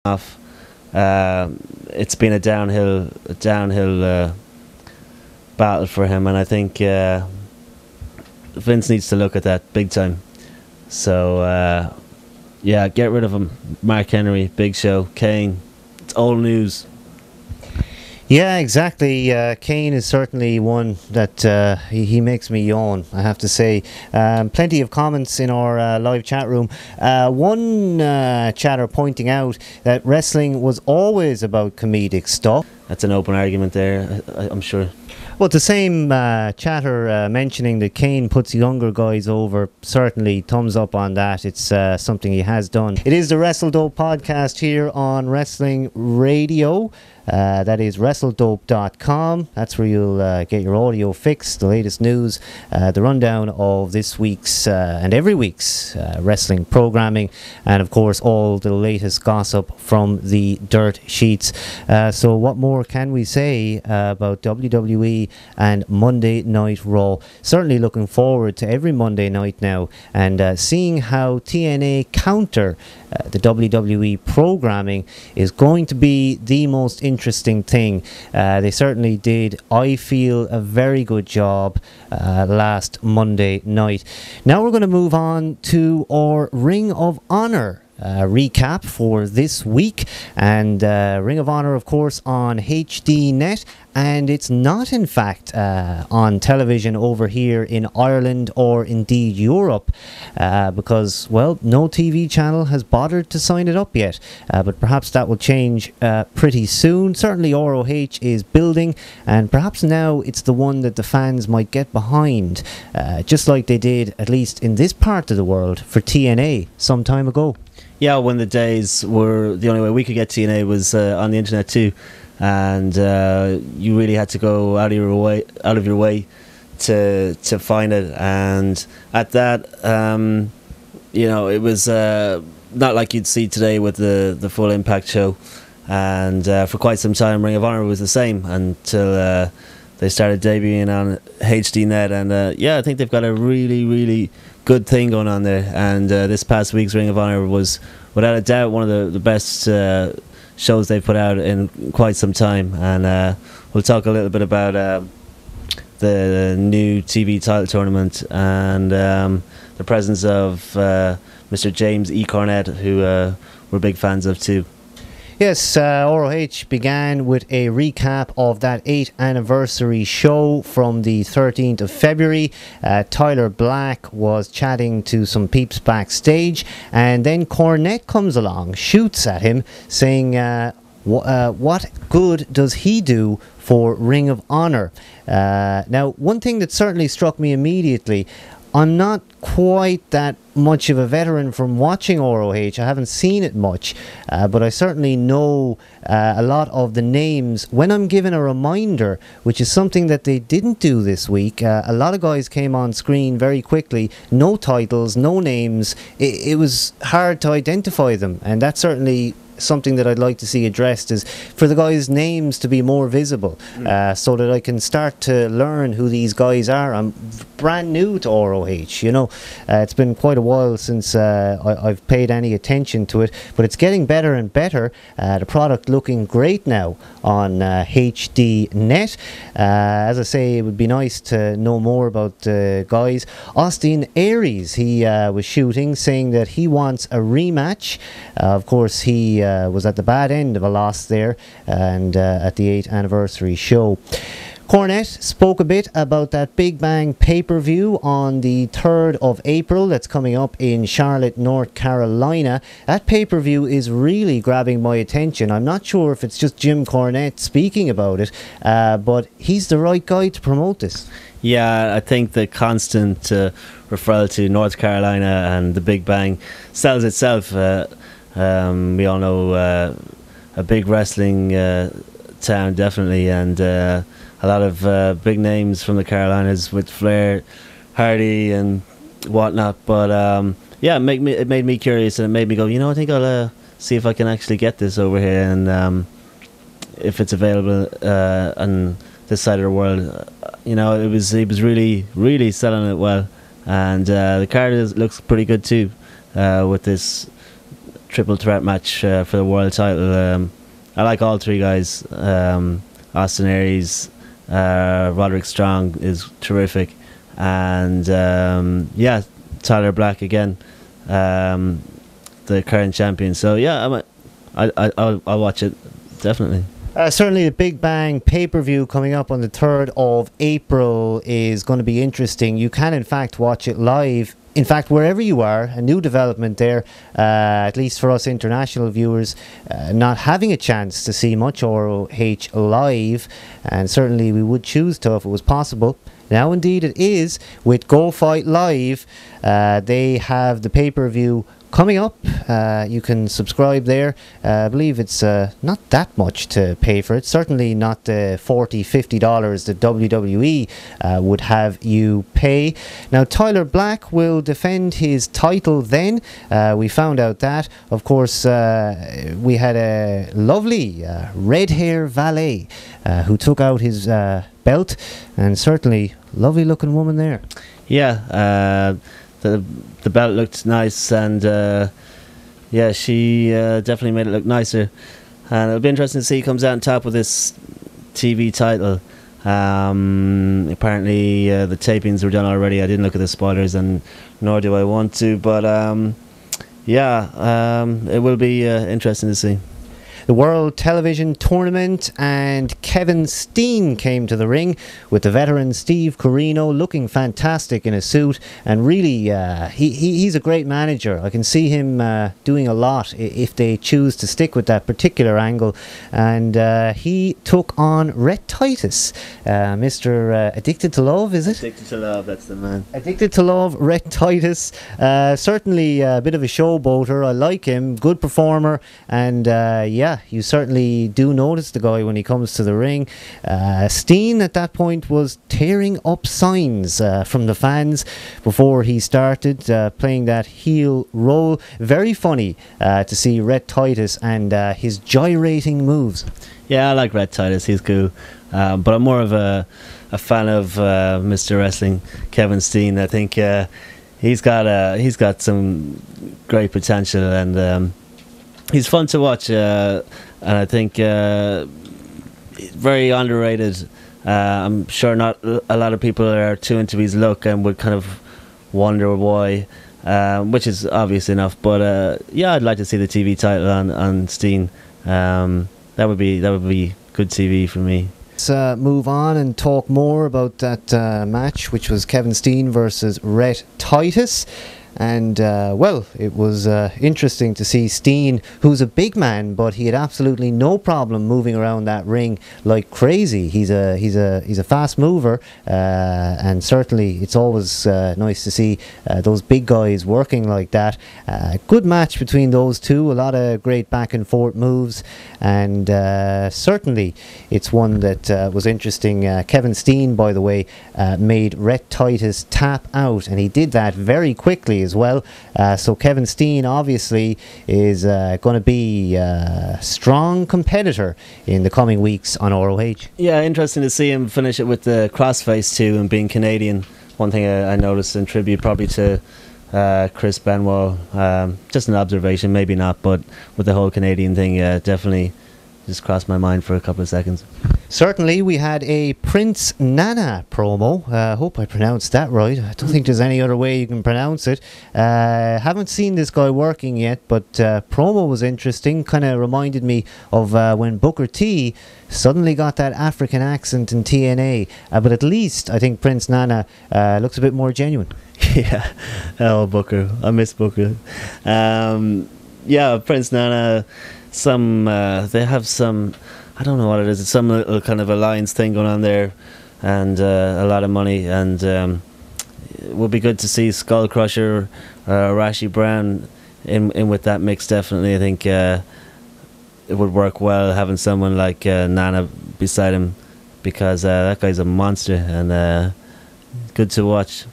off. It's been a downhill battle for him, and I think Vince needs to look at that big time. So yeah, get rid of him. Mark Henry, Big Show, Kane. It's old news. Yeah, exactly. Kane is certainly one that he makes me yawn, I have to say. Plenty of comments in our live chat room. One chatter pointing out that wrestling was always about comedic stuff. That's an open argument there, I'm sure. Well, the same chatter mentioning that Kane puts younger guys over, certainly thumbs up on that. It's something he has done. It is the Wrestledope podcast here on Wrestling Radio. That is Wrestledope.com. That's where you'll get your audio fix, the latest news, the rundown of this week's and every week's wrestling programming, and of course all the latest gossip from the dirt sheets. So what more can we say about WWE and Monday Night Raw? Certainly looking forward to every Monday night now, and seeing how TNA counter the WWE programming is going to be the most interesting thing. They certainly did, I feel, a very good job last Monday night. Now we're going to move on to our Ring of Honor recap for this week, and Ring of Honor, of course, on HD Net, and it's not in fact on television over here in Ireland or indeed Europe, because, well, no TV channel has bothered to sign it up yet, but perhaps that will change pretty soon. Certainly ROH is building, and perhaps now it's the one that the fans might get behind, just like they did, at least in this part of the world, for TNA some time ago. Yeah, when the days were the only way we could get TNA was on the internet too, and you really had to go out of your way to find it. And at that, you know, it was not like you'd see today with the full Impact show. And for quite some time, Ring of Honor was the same until they started debuting on HD Net. And yeah, I think they've got a really good thing going on there, and this past week's Ring of Honor was without a doubt one of the best shows they've put out in quite some time. And we'll talk a little bit about the new TV title tournament and the presence of Mr. James E. Cornette, who we're big fans of too. Yes, ROH began with a recap of that 8th anniversary show from the 13th of February. Tyler Black was chatting to some peeps backstage, and then Cornette comes along, shoots at him, saying, what good does he do for Ring of Honor? Now, one thing that certainly struck me immediately, I'm not quite that much of a veteran from watching ROH. I haven't seen it much, but I certainly know a lot of the names when I'm given a reminder, which is something that they didn't do this week. A lot of guys came on screen very quickly, no titles, no names. It was hard to identify them, and that's certainly something that I'd like to see addressed, is for the guys' names to be more visible, so that I can start to learn who these guys are. I'm brand new to ROH, you know. It's been quite a while since I've paid any attention to it, but it's getting better and better. The product looking great now on HD Net. As I say, it would be nice to know more about the guys. Austin Aries, he was shooting, saying that he wants a rematch. Of course, he was at the bad end of a loss there, and at the 8th anniversary show. Cornette spoke a bit about that Big Bang pay-per-view on the 3rd of April that's coming up in Charlotte, North Carolina. That pay-per-view is really grabbing my attention. I'm not sure if it's just Jim Cornette speaking about it, but he's the right guy to promote this. Yeah, I think the constant referral to North Carolina and the Big Bang sells itself. We all know a big wrestling town, definitely, and a lot of big names from the Carolinas with Flair, Hardy and whatnot. But yeah, it made me curious, and it made me go, you know, I think I'll see if I can actually get this over here, and if it's available on this side of the world. You know, he was really selling it well, and the card looks pretty good too, with this triple threat match for the world title. I like all three guys. Austin Aries, Roderick Strong is terrific, and yeah, Tyler Black again, the current champion. So yeah, I'll watch it definitely. Certainly the Big Bang pay-per-view coming up on the 3rd of April is going to be interesting. You can in fact watch it live. In fact, wherever you are, a new development there, at least for us international viewers, not having a chance to see much ROH live, and certainly we would choose to if it was possible. Now indeed it is, with Go Fight Live. They have the pay-per-view coming up. You can subscribe there. I believe it's not that much to pay for it. Certainly not the $40–50 that WWE would have you pay. Now Tyler Black will defend his title then. We found out that. Of course, we had a lovely red hair valet who took out his belt, and certainly lovely looking woman there. Yeah, the belt looked nice, and yeah, she definitely made it look nicer. And it'll be interesting to see who comes out on top with this TV title. Apparently the tapings were done already. I didn't look at the spoilers, and nor do I want to, but yeah, it will be interesting to see. The World Television Tournament, and Kevin Steen came to the ring with the veteran Steve Corino looking fantastic in a suit, and really he's a great manager. I can see him doing a lot if they choose to stick with that particular angle, and he took on Rhett Titus, Mr. Addicted to Love, is it? Addicted to Love, that's the man. Addicted to Love, Rhett Titus. Certainly a bit of a showboater. I like him, good performer, and yeah, you certainly do notice the guy when he comes to the ring. Steen at that point was tearing up signs from the fans before he started playing that heel role. Very funny to see Rhett Titus and his gyrating moves. Yeah, I like Rhett Titus, he's cool, but I'm more of a fan of Mr. Wrestling, Kevin Steen. I think he's got some great potential, and he's fun to watch, and I think very underrated. I'm sure not a lot of people are too into his look and would kind of wonder why, which is obvious enough. But yeah, I'd like to see the TV title on Steen. That would be good TV for me. Let's move on and talk more about that match, which was Kevin Steen versus Rhett Titus. And well, it was interesting to see Steen, who's a big man, but he had absolutely no problem moving around that ring like crazy. He's a fast mover, and certainly it's always nice to see those big guys working like that. Good match between those two. A lot of great back and forth moves, and certainly it's one that was interesting. Kevin Steen, by the way, made Rhett Titus tap out, and he did that very quickly as well. So Kevin Steen obviously is going to be a strong competitor in the coming weeks on ROH. Yeah, interesting to see him finish it with the crossface too, and being Canadian. One thing I noticed in tribute probably to Chris Benoit, just an observation, maybe not, but with the whole Canadian thing, definitely just crossed my mind for a couple of seconds. Certainly, we had a Prince Nana promo. I hope I pronounced that right. I don't think there's any other way you can pronounce it. Haven't seen this guy working yet, but promo was interesting. Kind of reminded me of when Booker T suddenly got that African accent in TNA. But at least I think Prince Nana looks a bit more genuine. Yeah, oh Booker, I miss Booker. Yeah, Prince Nana. They have some, I don't know what it is, it's some little kind of alliance thing going on there, and a lot of money, and it would be good to see Skullcrusher Rasche Brown in with that mix. Definitely, I think it would work well having someone like Nana beside him, because that guy's a monster, and good to watch.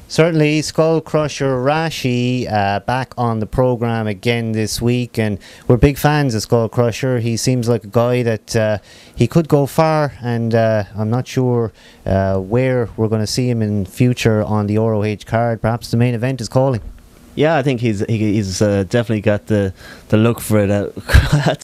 Certainly, Skullcrusher Rasche back on the program again this week, and we're big fans of Skullcrusher. He seems like a guy that he could go far, and I'm not sure where we're going to see him in future on the ROH card. Perhaps the main event is calling. Yeah, I think he's definitely got the look for it.